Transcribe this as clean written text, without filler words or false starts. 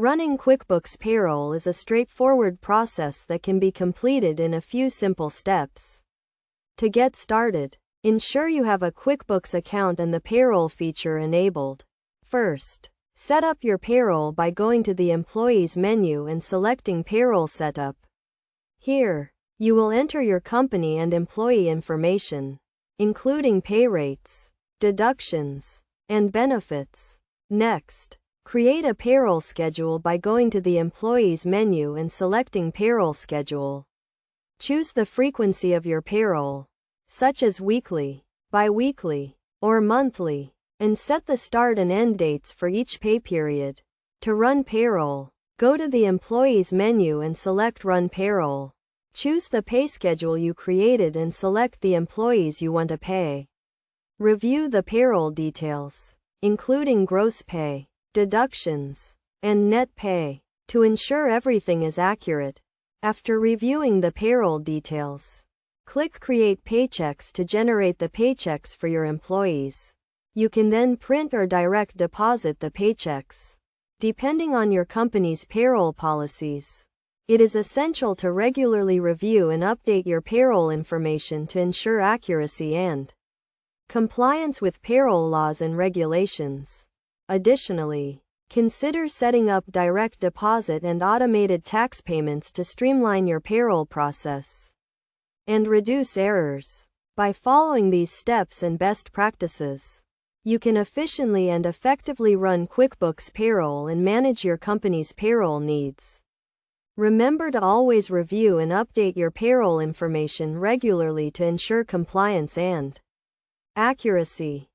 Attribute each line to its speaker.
Speaker 1: Running QuickBooks Payroll is a straightforward process that can be completed in a few simple steps. To get started, ensure you have a QuickBooks account and the payroll feature enabled. First, set up your payroll by going to the Employees menu and selecting Payroll Setup. Here, you will enter your company and employee information, including pay rates, deductions, and benefits. Next, create a payroll schedule by going to the Employees menu and selecting Payroll Schedule. Choose the frequency of your payroll, such as weekly, bi-weekly, or monthly, and set the start and end dates for each pay period. To run payroll, go to the Employees menu and select Run Payroll. Choose the pay schedule you created and select the employees you want to pay. Review the payroll details, including gross pay, deductions, and net pay, to ensure everything is accurate. After reviewing the payroll details, click Create Paychecks to generate the paychecks for your employees. You can then print or direct deposit the paychecks, depending on your company's payroll policies. It is essential to regularly review and update your payroll information to ensure accuracy and compliance with payroll laws and regulations. Additionally, consider setting up direct deposit and automated tax payments to streamline your payroll process and reduce errors. By following these steps and best practices, you can efficiently and effectively run QuickBooks Payroll and manage your company's payroll needs. Remember to always review and update your payroll information regularly to ensure compliance and accuracy.